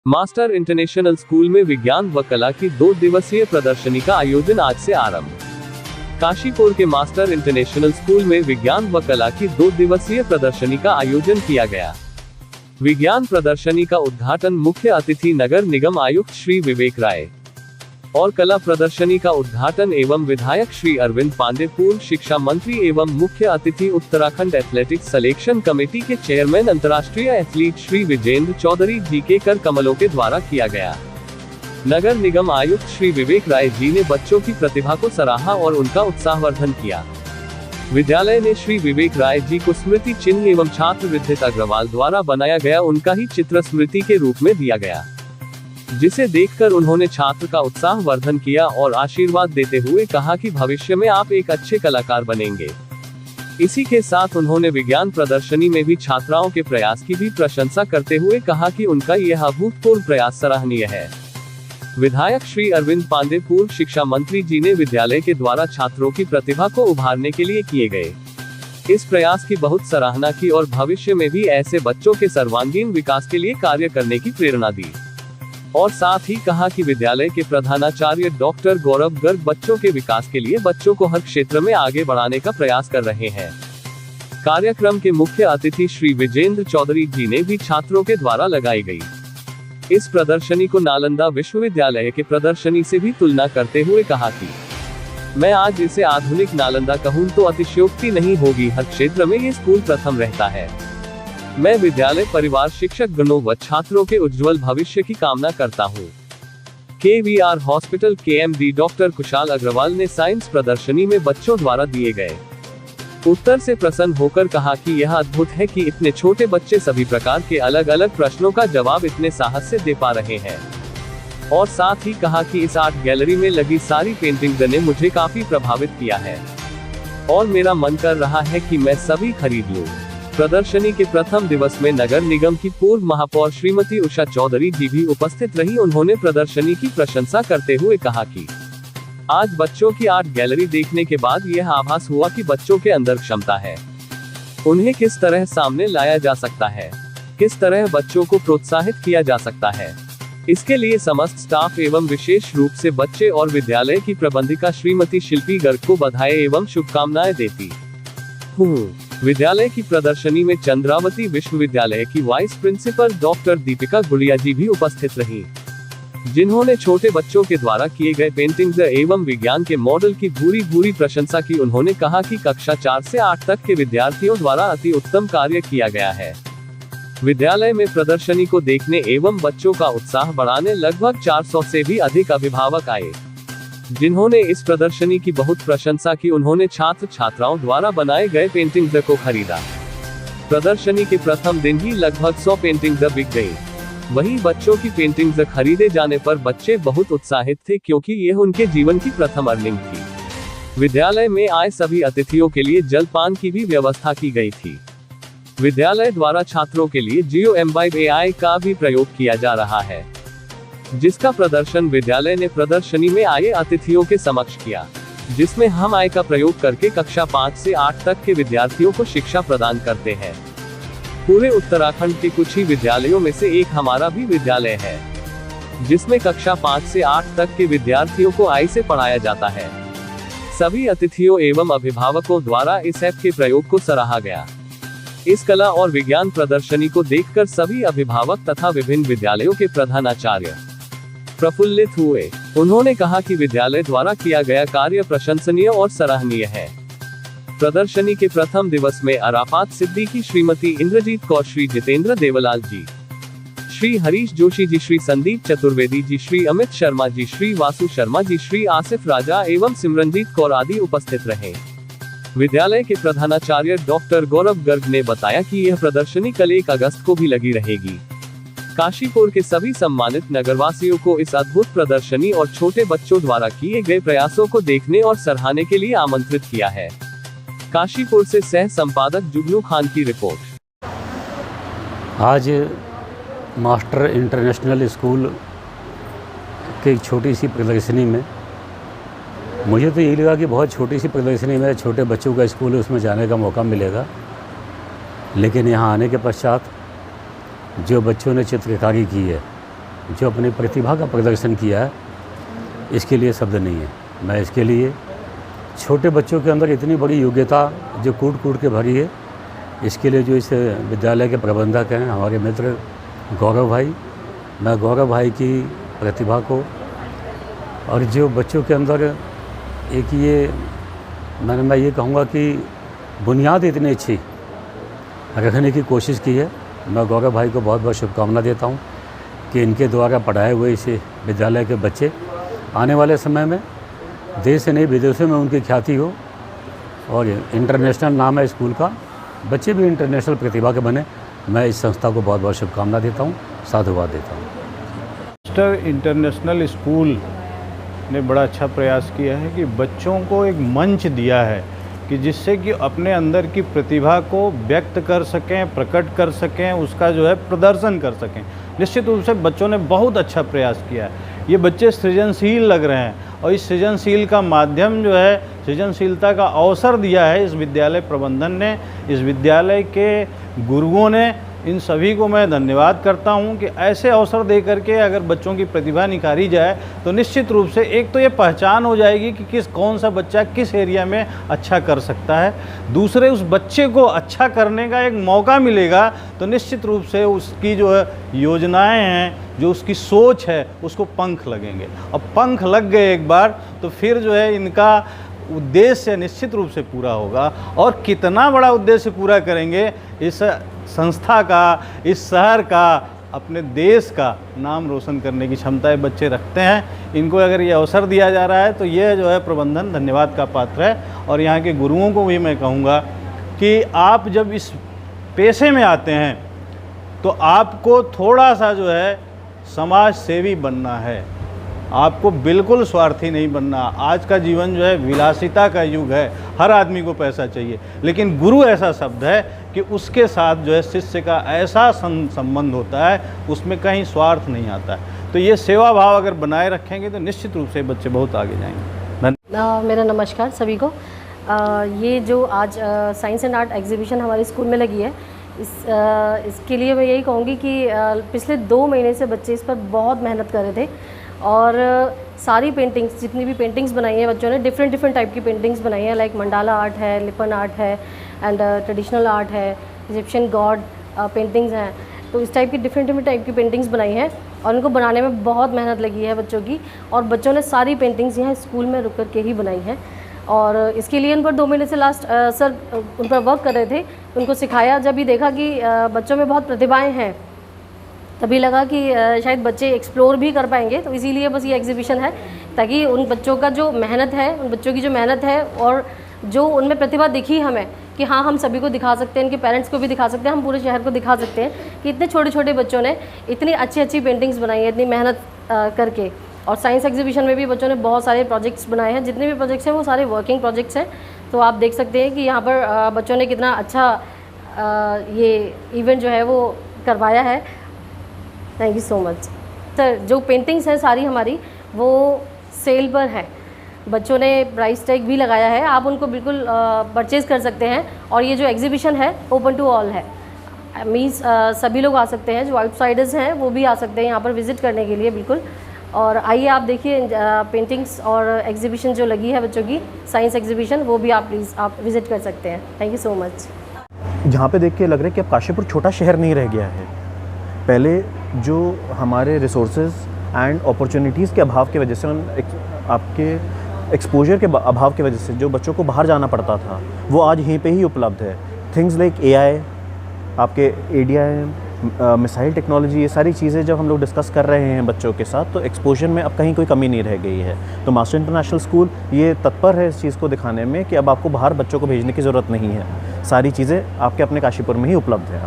Master international school में विज्ञान व कला की 2 दिवसीय प्रदर्शनी का आयोजन आज से आरंभ। काशीपुर के मास्टर इंटरनेशनल स्कूल में विज्ञान व कला की 2 दिवसीय प्रदर्शनी का आयोजन किया गया। विज्ञान प्रदर्शनी का उद्घाटन मुख्य अतिथि नगर निगम आयुक्त श्री विवेक राय और कला प्रदर्शनी का उद्घाटन एवं विधायक श्री अरविंद पांडे, पूर्व शिक्षा मंत्री एवं मुख्य अतिथि उत्तराखंड एथलेटिक्स सिलेक्शन कमेटी के चेयरमैन अंतर्राष्ट्रीय एथलीट श्री विजेंद्र चौधरी जी के कर कमलों के द्वारा किया गया। नगर निगम आयुक्त श्री विवेक राय जी ने बच्चों की प्रतिभा को सराहा और उनका उत्साहवर्धन किया। विद्यालय ने श्री विवेक राय जी को स्मृति चिन्ह एवं छात्र विद्युत अग्रवाल द्वारा बनाया गया उनका ही चित्र स्मृति के रूप में दिया गया, जिसे देखकर उन्होंने छात्र का उत्साह वर्धन किया और आशीर्वाद देते हुए कहा कि भविष्य में आप एक अच्छे कलाकार बनेंगे। इसी के साथ उन्होंने विज्ञान प्रदर्शनी में भी छात्राओं के प्रयास की भी प्रशंसा करते हुए कहा कि उनका यह अभूतपूर्व प्रयास सराहनीय है। विधायक श्री अरविंद पांडे, पूर्व शिक्षा मंत्री जी ने विद्यालय के द्वारा छात्रों की प्रतिभा को उभारने के लिए किए गए इस प्रयास की बहुत सराहना की और भविष्य में भी ऐसे बच्चों के सर्वांगीण विकास के लिए कार्य करने की प्रेरणा दी और साथ ही कहा कि विद्यालय के प्रधानाचार्य डॉक्टर गौरव गर्ग बच्चों के विकास के लिए बच्चों को हर क्षेत्र में आगे बढ़ाने का प्रयास कर रहे हैं। कार्यक्रम के मुख्य अतिथि श्री विजेंद्र चौधरी जी ने भी छात्रों के द्वारा लगाई गई इस प्रदर्शनी को नालंदा विश्वविद्यालय के प्रदर्शनी से भी तुलना करते हुए कहा कि मैं आज इसे आधुनिक नालंदा कहूँ तो अतिशयोक्ति नहीं होगी। हर क्षेत्र में ये स्कूल प्रथम रहता है। मैं विद्यालय, परिवार, शिक्षक गणों व छात्रों के उज्जवल भविष्य की कामना करता हूँ। KVR hospital KMD doctor Kushal Agarwal ने साइंस प्रदर्शनी में बच्चों द्वारा दिए गए उत्तर से प्रसन्न होकर कहा कि यह अद्भुत है कि इतने छोटे बच्चे सभी प्रकार के अलग अलग प्रश्नों का जवाब इतने साहस से दे पा रहे हैं और साथ ही कहा कि इस आर्ट गैलरी में लगी सारी पेंटिंग ने मुझे काफी प्रभावित किया है और मेरा मन कर रहा है कि मैं सभी खरीद लूं। प्रदर्शनी के प्रथम दिवस में नगर निगम की पूर्व महापौर श्रीमती उषा चौधरी जी भी उपस्थित रही। उन्होंने प्रदर्शनी की प्रशंसा करते हुए कहा कि आज बच्चों की आर्ट गैलरी देखने के बाद यह आभास हुआ कि बच्चों के अंदर क्षमता है, उन्हें किस तरह सामने लाया जा सकता है, किस तरह बच्चों को प्रोत्साहित किया जा सकता है। इसके लिए समस्त स्टाफ एवं विशेष रूप से बच्चे और विद्यालय की प्रबंधिका श्रीमती शिल्पी गर्ग को बधाई एवं शुभकामनाएं देती हूँ। विद्यालय की प्रदर्शनी में चंद्रावती विश्वविद्यालय की वाइस प्रिंसिपल डॉक्टर दीपिका गुड़िया जी भी उपस्थित रही, जिन्होंने छोटे बच्चों के द्वारा किए गए पेंटिंग्स एवं विज्ञान के मॉडल की भूरी प्रशंसा की। उन्होंने कहा कि कक्षा 4 से 8 तक के विद्यार्थियों द्वारा अति उत्तम कार्य किया गया है। विद्यालय में प्रदर्शनी को देखने एवं बच्चों का उत्साह बढ़ाने लगभग 400 से भी अधिक अभिभावक आए, जिन्होंने इस प्रदर्शनी की बहुत प्रशंसा की। उन्होंने छात्र छात्राओं द्वारा बनाए गए पेंटिंग्स को खरीदा। प्रदर्शनी के प्रथम दिन ही लगभग 100 पेंटिंग्स बिक गई। वहीं बच्चों की पेंटिंग्स खरीदे जाने पर बच्चे बहुत उत्साहित थे, क्योंकि यह उनके जीवन की प्रथम अर्निंग थी। विद्यालय में आए सभी अतिथियों के लिए जलपान की भी व्यवस्था की गई थी। विद्यालय द्वारा छात्रों के लिए जियो एम्बाइब AI का भी प्रयोग किया जा रहा है, जिसका प्रदर्शन विद्यालय ने प्रदर्शनी में आए अतिथियों के समक्ष किया, जिसमें हम AI का प्रयोग करके कक्षा 5 से 8 तक के विद्यार्थियों को शिक्षा प्रदान करते हैं। पूरे उत्तराखंड के कुछ ही विद्यालयों में से एक हमारा भी विद्यालय है, जिसमें कक्षा 5 से 8 तक के विद्यार्थियों को AI से पढ़ाया जाता है। सभी अतिथियों एवं अभिभावकों द्वारा इस ऐप के प्रयोग को सराहा गया। इस कला और विज्ञान प्रदर्शनी को देखकर सभी अभिभावक तथा विभिन्न विद्यालयों के प्रधानाचार्य प्रफुल्लित हुए। उन्होंने कहा कि विद्यालय द्वारा किया गया कार्य प्रशंसनीय और सराहनीय है। प्रदर्शनी के प्रथम दिवस में अराफात सिद्दीकी, श्रीमती इंद्रजीत कौर, श्री जितेंद्र देवलाल जी, श्री हरीश जोशी जी, श्री संदीप चतुर्वेदी जी, श्री अमित शर्मा जी, श्री वासु शर्मा जी, श्री आसिफ राजा एवं सिमरनजीत कौर आदि उपस्थित रहे। विद्यालय के प्रधानाचार्य डॉक्टर गौरव गर्ग ने बताया कि यह प्रदर्शनी कल 1 अगस्त को भी लगी रहेगी। काशीपुर के सभी सम्मानित नगरवासियों को इस अद्भुत प्रदर्शनी और छोटे बच्चों द्वारा किए गए प्रयासों को देखने और सराहने के लिए आमंत्रित किया है। काशीपुर से सह संपादक जुगनू खान की रिपोर्ट। आज मास्टर इंटरनेशनल स्कूल की एक छोटी सी प्रदर्शनी में मुझे तो यही लगा कि बहुत छोटी सी प्रदर्शनी में छोटे बच्चों का स्कूल है, उसमें जाने का मौका मिलेगा। लेकिन यहाँ आने के पश्चात जो बच्चों ने चित्रकारी की है जो अपनी प्रतिभा का प्रदर्शन किया है, इसके लिए शब्द नहीं है। मैं इसके लिए छोटे बच्चों के अंदर इतनी बड़ी योग्यता जो कूट कूट के भरी है, इसके लिए जो इस विद्यालय के प्रबंधक हैं हमारे मित्र गौरव भाई, मैं गौरव भाई की प्रतिभा को और जो बच्चों के अंदर एक ये मैं ये कहूँगा कि बुनियाद इतनी अच्छी रखने की कोशिश की है, मैं गौरव भाई को बहुत बहुत शुभकामना देता हूँ कि इनके द्वारा पढ़ाए हुए इस विद्यालय के बच्चे आने वाले समय में देश से नहीं विदेशों में उनकी ख्याति हो और इंटरनेशनल नाम है स्कूल का, बच्चे भी इंटरनेशनल प्रतिभा के बने। मैं इस संस्था को बहुत बहुत शुभकामना देता हूँ, साधुवाद देता हूँ। मास्टर इंटरनेशनल स्कूल ने बड़ा अच्छा प्रयास किया है कि बच्चों को एक मंच दिया है कि जिससे कि अपने अंदर की प्रतिभा को व्यक्त कर सकें, प्रकट कर सकें, उसका जो है प्रदर्शन कर सकें। निश्चित रूप से बच्चों ने बहुत अच्छा प्रयास किया है। ये बच्चे सृजनशील लग रहे हैं और इस सृजनशील का माध्यम जो है, सृजनशीलता का अवसर दिया है इस विद्यालय प्रबंधन ने, इस विद्यालय के गुरुओं ने। इन सभी को मैं धन्यवाद करता हूं कि ऐसे अवसर दे करके अगर बच्चों की प्रतिभा निखारी जाए तो निश्चित रूप से एक तो ये पहचान हो जाएगी कि कौन सा बच्चा किस एरिया में अच्छा कर सकता है, दूसरे उस बच्चे को अच्छा करने का एक मौका मिलेगा तो निश्चित रूप से उसकी जो है योजनाएं हैं, जो उसकी सोच है, उसको पंख लगेंगे। अब पंख लग गए एक बार तो फिर जो है इनका उद्देश्य निश्चित रूप से पूरा होगा। और कितना बड़ा उद्देश्य पूरा करेंगे, इस संस्था का, इस शहर का, अपने देश का नाम रोशन करने की क्षमता ये बच्चे रखते हैं। इनको अगर ये अवसर दिया जा रहा है तो ये जो है प्रबंधन धन्यवाद का पात्र है। और यहाँ के गुरुओं को भी मैं कहूँगा कि आप जब इस पेशे में आते हैं तो आपको थोड़ा सा जो है समाज सेवी बनना है, आपको बिल्कुल स्वार्थी नहीं बनना। आज का जीवन जो है विलासिता का युग है, हर आदमी को पैसा चाहिए, लेकिन गुरु ऐसा शब्द है कि उसके साथ जो है शिष्य का ऐसा संबंध होता है, उसमें कहीं स्वार्थ नहीं आता है। तो ये सेवा भाव अगर बनाए रखेंगे तो निश्चित रूप से बच्चे बहुत आगे जाएंगे। मेरा नमस्कार सभी को। ये जो आज साइंस एंड आर्ट एग्जीबिशन हमारे स्कूल में लगी है, इसके लिए मैं यही कहूँगी कि पिछले 2 महीने से बच्चे इस पर बहुत मेहनत कर रहे थे और सारी पेंटिंग्स, जितनी भी पेंटिंग्स बनाई हैं बच्चों ने, डिफरेंट टाइप की पेंटिंग्स बनाई हैं। लाइक मंडाला आर्ट है, लिपन आर्ट है एंड ट्रेडिशनल आर्ट है, इजिप्शियन गॉड पेंटिंग्स हैं। तो इस टाइप की डिफरेंट टाइप की पेंटिंग्स बनाई हैं और इनको बनाने में बहुत मेहनत लगी है बच्चों की। और बच्चों ने सारी पेंटिंग्स यहाँ स्कूल में रुक कर के ही बनाई हैं और इसके लिए उन पर 2 महीने से सर उन पर वर्क कर रहे थे, उनको सिखाया। जब भी देखा कि बच्चों में बहुत प्रतिभाएँ हैं, तभी लगा कि शायद बच्चे एक्सप्लोर भी कर पाएंगे। तो इसीलिए बस ये एग्जीबिशन है ताकि उन बच्चों का जो मेहनत है, उन बच्चों की जो मेहनत है और जो उनमें प्रतिभा दिखी हमें कि हाँ हम सभी को दिखा सकते हैं, इनके पेरेंट्स को भी दिखा सकते हैं, हम पूरे शहर को दिखा सकते हैं कि इतने छोटे बच्चों ने इतनी अच्छी पेंटिंग्स बनाई है, इतनी मेहनत करके। और साइंस एग्जीबिशन में भी बच्चों ने बहुत सारे प्रोजेक्ट्स बनाए हैं, जितने भी प्रोजेक्ट्स हैं वो सारे वर्किंग प्रोजेक्ट्स हैं। तो आप देख सकते हैं कि यहाँ पर बच्चों ने कितना अच्छा ये इवेंट जो है वो करवाया है। Thank you so much sir. जो पेंटिंग्स हैं सारी हमारी वो सेल पर है, बच्चों ने प्राइस टैग भी लगाया है, आप उनको बिल्कुल परचेज़ कर सकते हैं। और ये जो एग्जीबिशन है ओपन टू ऑल है, मीन्स सभी लोग आ सकते हैं, जो आउटसाइडर्स हैं वो भी आ सकते हैं यहाँ पर विज़िट करने के लिए बिल्कुल। और आइए आप देखिए पेंटिंग्स और एग्जीबिशन जो लगी है बच्चों की, साइंस एग्जीबिशन, वो भी आप प्लीज़ आप विज़िट कर सकते हैं। Thank you so much. यहाँ पे देख के लग रहा है कि अब काशीपुर छोटा शहर नहीं रह गया है। पहले जो हमारे रिसोर्सेज एंड अपॉर्चुनिटीज़ के अभाव की वजह से, आपके एक्सपोजर के अभाव की वजह से जो बच्चों को बाहर जाना पड़ता था, वो आज यहीं पे ही उपलब्ध है। थिंग्स लाइक AI, आपके ADI, मिसाइल टेक्नोलॉजी, ये सारी चीज़ें जब हम लोग डिस्कस कर रहे हैं बच्चों के साथ, तो एक्सपोजर में अब कहीं कोई कमी नहीं रह गई है। तो मास्टर इंटरनेशनल स्कूल ये तत्पर है इस चीज़ को दिखाने में कि अब आपको बाहर बच्चों को भेजने की ज़रूरत नहीं है, सारी चीज़ें आपके अपने काशीपुर में ही उपलब्ध है।